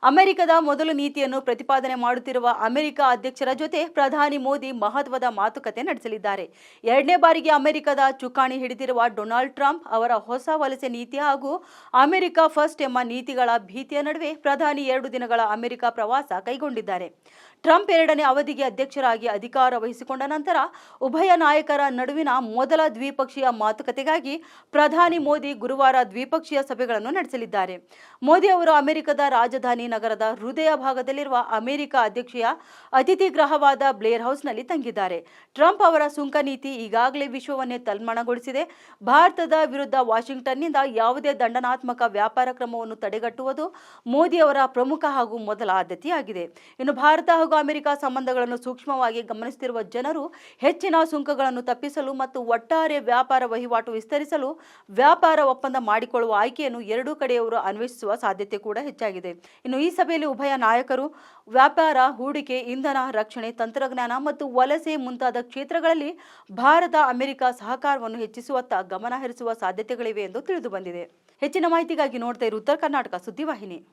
ಅಮೆರಿಕದ ಮೊದಲ ನೀತಿಯನ್ನು ಪ್ರತಿಪಾದನೆ ಮಾಡುತ್ತಿರುವ ಅಮೆರಿಕ ಅಧ್ಯಕ್ಷರ ಜೊತೆ ಪ್ರಧಾನಿ ಮೋದಿ ಮಹತ್ವದ ಮಾತುಕತೆ ನಡೆಸಲಿದ್ದಾರೆ. ಎರಡನೇ ಬಾರಿಗೆ ಅಮೆರಿಕದ ಚುಕ್ಕಾಣಿ ಹಿಡಿದಿರುವ ಡೊನಾಲ್ಡ್ ಟ್ರಂಪ್ ಅವರ ಹೊಸ ವಲಸೆ ನೀತಿ ಹಾಗೂ ಅಮೆರಿಕ ಫಸ್ಟ್ ಎಂಬ ನೀತಿಗಳ ಭೀತಿಯ ನಡುವೆ ಪ್ರಧಾನಿ 2 ದಿನಗಳ ಅಮೆರಿಕ ಪ್ರವಾಸ ಕೈಗೊಂಡಿದ್ದಾರೆ. ಟ್ರಂಪ್ ಎರಡನೇ ಅವಧಿಗೆ ಅಧ್ಯಕ್ಷರಾಗಿ ಅಧಿಕಾರ ವಹಿಸಿಕೊಂಡ ನಂತರ ಉಭಯ ನಾಯಕರ ನಡುವಿನ ಮೊದಲ ದ್ವಿಪಕ್ಷೀಯ ಮಾತುಕತೆಗಾಗಿ ಪ್ರಧಾನಿ ಮೋದಿ ಗುರುವಾರ ದ್ವಿಪಕ್ಷೀಯ ಸಭೆಗಳನ್ನು ನಡೆಸಲಿದ್ದಾರೆ. ಮೋದಿ ಅವರು ಅಮೆರಿಕದ ರಾಜಧಾನಿ ನಗರದ ಹೃದಯ ಭಾಗದಲ್ಲಿರುವ ಅಮೆರಿಕ ಅಧ್ಯಕ್ಷೀಯ ಅತಿಥಿ ಗೃಹವಾದ ಬ್ಲೇರ್ ಹೌಸ್ನಲ್ಲಿ ತಂಗಿದ್ದಾರೆ. ಟ್ರಂಪ್ ಅವರ ಸುಂಕ ನೀತಿ ಈಗಾಗಲೇ ವಿಶ್ವವನ್ನೇ ತಲ್ಲಣಗೊಳಿಸಿದೆ. ಭಾರತದ ವಿರುದ್ಧ ವಾಷಿಂಗ್ಟನ್ನಿಂದ ಯಾವುದೇ ದಂಡನಾತ್ಮಕ ವ್ಯಾಪಾರ ಕ್ರಮವನ್ನು ತಡೆಗಟ್ಟುವುದು ಮೋದಿ ಅವರ ಪ್ರಮುಖ ಹಾಗೂ ಮೊದಲ ಆದ್ಯತೆಯಾಗಿದೆ. ಇನ್ನು ಭಾರತ ಹಾಗೂ ಅಮೆರಿಕ ಸಂಬಂಧಗಳನ್ನು ಸೂಕ್ಷ್ಮವಾಗಿ ಗಮನಿಸುತ್ತಿರುವ ಜನರು ಹೆಚ್ಚಿನ ಸುಂಕಗಳನ್ನು ತಪ್ಪಿಸಲು ಮತ್ತು ಒಟ್ಟಾರೆ ವ್ಯಾಪಾರ ವಹಿವಾಟು ವಿಸ್ತರಿಸಲು ವ್ಯಾಪಾರ ಒಪ್ಪಂದ ಮಾಡಿಕೊಳ್ಳುವ ಆಯ್ಕೆಯನ್ನು ಎರಡೂ ಕಡೆಯವರು ಅನ್ವೇಷಿಸುವ ಸಾಧ್ಯತೆ ಕೂಡ ಹೆಚ್ಚಾಗಿದೆ. ಇನ್ನು ಈ ಸಭೆಯಲ್ಲಿ ಉಭಯ ನಾಯಕರು ವ್ಯಾಪಾರ, ಹೂಡಿಕೆ, ಇಂಧನ, ರಕ್ಷಣೆ, ತಂತ್ರಜ್ಞಾನ ಮತ್ತು ವಲಸೆ ಮುಂತಾದ ಕ್ಷೇತ್ರಗಳಲ್ಲಿ ಭಾರತ ಅಮೆರಿಕ ಸಹಕಾರವನ್ನು ಹೆಚ್ಚಿಸುವತ್ತ ಗಮನ ಹರಿಸುವ ಸಾಧ್ಯತೆಗಳಿವೆ ಎಂದು ತಿಳಿದು ಬಂದಿದೆ. ಹೆಚ್ಚಿನ ಮಾಹಿತಿಗಾಗಿ ನೋಡ್ತಾ ಇರು ಉತ್ತರ ಕರ್ನಾಟಕ ಸುದ್ದಿವಾಹಿನಿ.